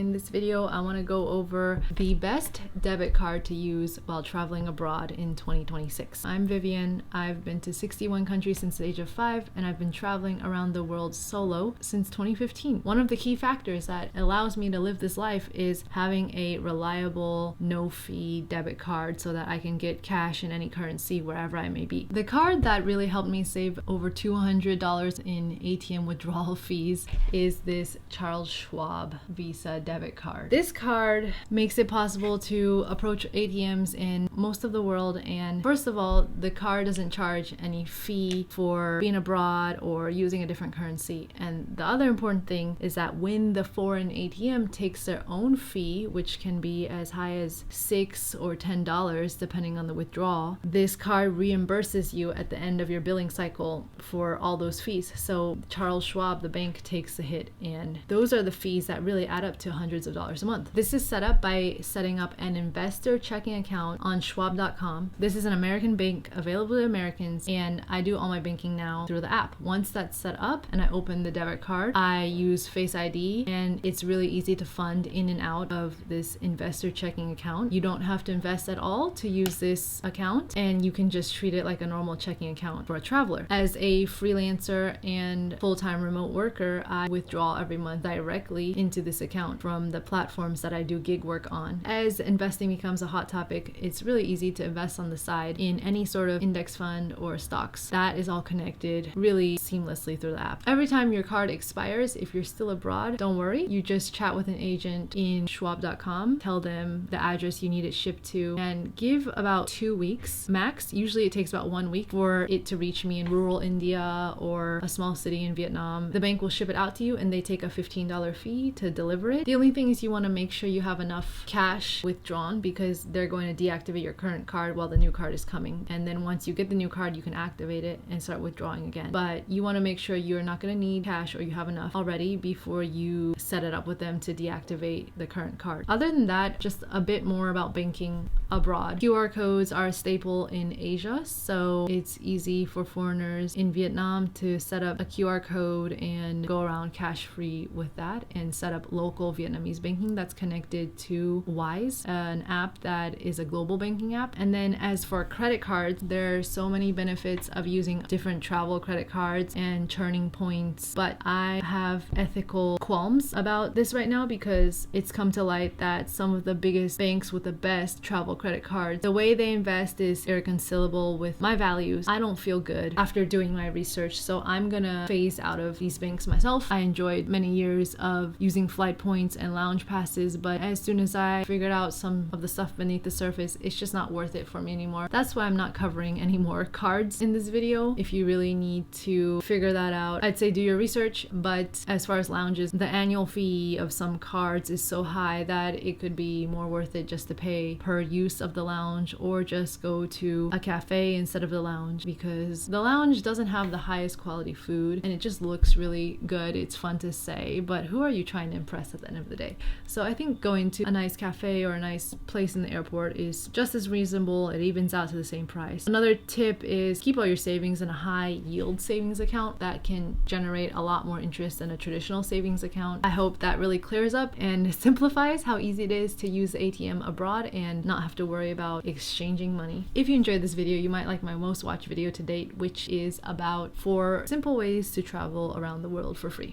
In this video, I want to go over the best debit card to use while traveling abroad in 2026. I'm Vivian. I've been to 61 countries since the age of 5, and I've been traveling around the world solo since 2015. One of the key factors that allows me to live this life is having a reliable, no-fee debit card so that I can get cash in any currency wherever I may be. The card that really helped me save over $200 in ATM withdrawal fees is this Charles Schwab Visa debit card. This card makes it possible to approach ATMs in most of the world, and first of all, the card doesn't charge any fee for being abroad or using a different currency. And the other important thing is that when the foreign ATM takes their own fee, which can be as high as $6 or $10 depending on the withdrawal, this card reimburses you at the end of your billing cycle for all those fees. So Charles Schwab, the bank, takes the hit, and those are the fees that really add up to hundreds of dollars a month. This is set up by setting up an investor checking account on schwab.com. This is an American bank available to Americans, and I do all my banking now through the app. Once that's set up and I open the debit card, I use Face ID, and it's really easy to fund in and out of this investor checking account. You don't have to invest at all to use this account, and you can just treat it like a normal checking account for a traveler. As a freelancer and full-time remote worker, I withdraw every month directly into this account from the platforms that I do gig work on. As investing becomes a hot topic, it's really easy to invest on the side in any sort of index fund or stocks. That is all connected really seamlessly through the app. Every time your card expires, if you're still abroad, don't worry. You just chat with an agent in schwab.com, tell them the address you need it shipped to, and give about 2 weeks max. Usually it takes about 1 week for it to reach me in rural India or a small city in Vietnam. The bank will ship it out to you, and they take a $15 fee to deliver it. The only thing is you want to make sure you have enough cash withdrawn, because they're going to deactivate your current card while the new card is coming. And then once you get the new card, you can activate it and start withdrawing again. But you want to make sure you're not going to need cash, or you have enough already before you set it up with them to deactivate the current card. Other than that, just a bit more about banking abroad. QR codes are a staple in Asia, so it's easy for foreigners in Vietnam to set up a QR code and go around cash free with that and set up local Vietnamese banking that's connected to Wise, an app that is a global banking app. And then as for credit cards, there are so many benefits of using different travel credit cards and churning points, but I have ethical qualms about this right now because it's come to light that some of the biggest banks with the best travel credit cards, the way they invest is irreconcilable with my values. I don't feel good after doing my research, so I'm gonna phase out of these banks myself. I enjoyed many years of using flight points and lounge passes, but as soon as I figured out some of the stuff beneath the surface, it's just not worth it for me anymore. That's why I'm not covering any more cards in this video. If you really need to figure that out, I'd say do your research, but as far as lounges, the annual fee of some cards is so high that it could be more worth it just to pay per use of the lounge, or just go to a cafe instead of the lounge, because the lounge doesn't have the highest quality food and it just looks really good. It's fun to say, but who are you trying to impress at the end of the day? So I think going to a nice cafe or a nice place in the airport is just as reasonable. It evens out to the same price. Another tip is keep all your savings in a high yield savings account that can generate a lot more interest than a traditional savings account. I hope that really clears up and simplifies how easy it is to use the ATM abroad and not have to worry about exchanging money. If you enjoyed this video, you might like my most watched video to date, which is about 4 simple ways to travel around the world for free.